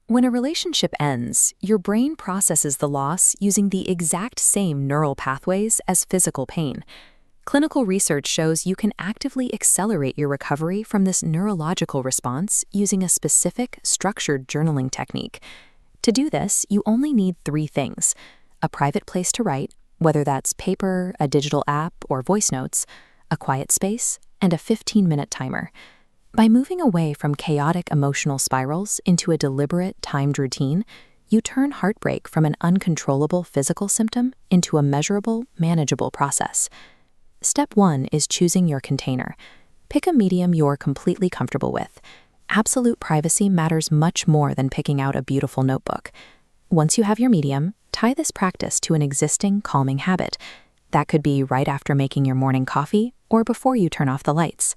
When a relationship ends, your brain processes the loss using the exact same neural pathways as physical pain. Clinical research shows you can actively accelerate your recovery from this neurological response using a specific, structured journaling technique. To do this, you only need 3 things: a private place to write, whether that's paper, a digital app, or voice notes, a quiet space, and a 15-minute timer. By moving away from chaotic emotional spirals into a deliberate, timed routine, you turn heartbreak from an uncontrollable physical symptom into a measurable, manageable process. Step 1 is choosing your container. Pick a medium you're completely comfortable with. Absolute privacy matters much more than picking out a beautiful notebook. Once you have your medium, tie this practice to an existing calming habit. That could be right after making your morning coffee or before you turn off the lights.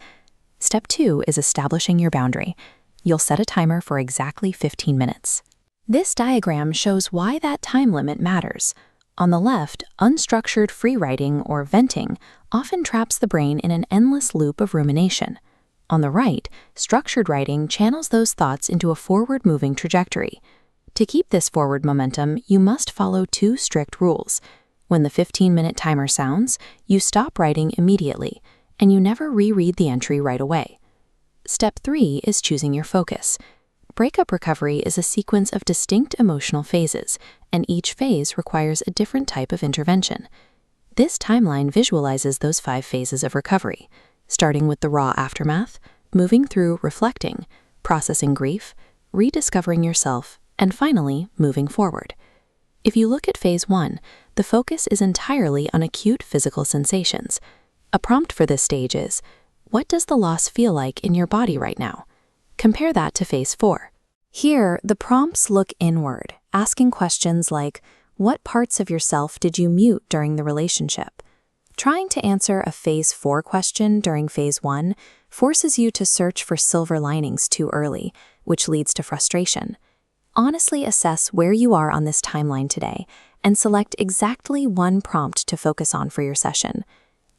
Step 2 is establishing your boundary. You'll set a timer for exactly 15 minutes. This diagram shows why that time limit matters. On the left, unstructured free writing or venting often traps the brain in an endless loop of rumination. On the right, structured writing channels those thoughts into a forward-moving trajectory. To keep this forward momentum, you must follow 2 strict rules. When the 15-minute timer sounds, you stop writing immediately, and you never reread the entry right away. Step 3 is choosing your focus. Breakup recovery is a sequence of distinct emotional phases, and each phase requires a different type of intervention. This timeline visualizes those 5 phases of recovery, starting with the raw aftermath, moving through reflecting, processing grief, rediscovering yourself, and finally, moving forward. If you look at phase 1, the focus is entirely on acute physical sensations. A prompt for this stage is, what does the loss feel like in your body right now? Compare that to phase 4. Here, the prompts look inward, asking questions like, what parts of yourself did you mute during the relationship? Trying to answer a phase 4 question during phase 1 forces you to search for silver linings too early, which leads to frustration. Honestly assess where you are on this timeline today and select exactly 1 prompt to focus on for your session.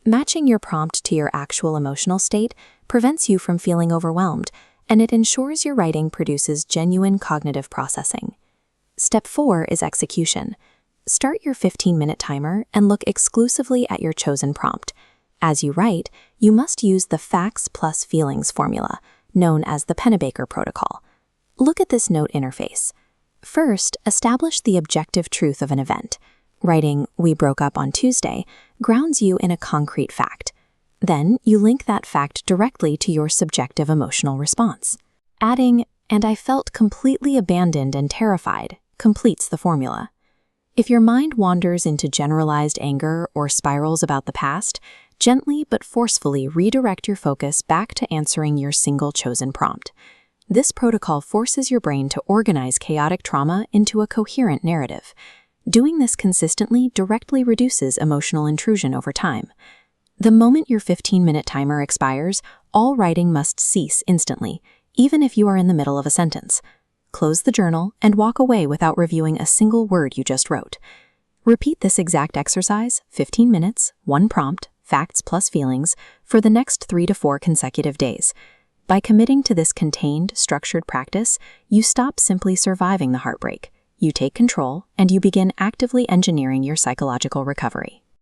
Matching your prompt to your actual emotional state prevents you from feeling overwhelmed, and it ensures your writing produces genuine cognitive processing. Step 4 is execution. Start your 15-minute timer and look exclusively at your chosen prompt. As you write, you must use the facts plus feelings formula, known as the Pennebaker protocol. Look at this note interface. First, establish the objective truth of an event. Writing, "We broke up on Tuesday," grounds you in a concrete fact. Then, you link that fact directly to your subjective emotional response. Adding, "and I felt completely abandoned and terrified," completes the formula. If your mind wanders into generalized anger or spirals about the past, gently but forcefully redirect your focus back to answering your single chosen prompt. This protocol forces your brain to organize chaotic trauma into a coherent narrative. Doing this consistently directly reduces emotional intrusion over time. The moment your 15-minute timer expires, all writing must cease instantly, even if you are in the middle of a sentence. Close the journal and walk away without reviewing a single word you just wrote. Repeat this exact exercise, 15 minutes, 1 prompt, facts plus feelings, for the next 3 to 4 consecutive days. By committing to this contained, structured practice, you stop simply surviving the heartbreak. You take control, and you begin actively engineering your psychological recovery.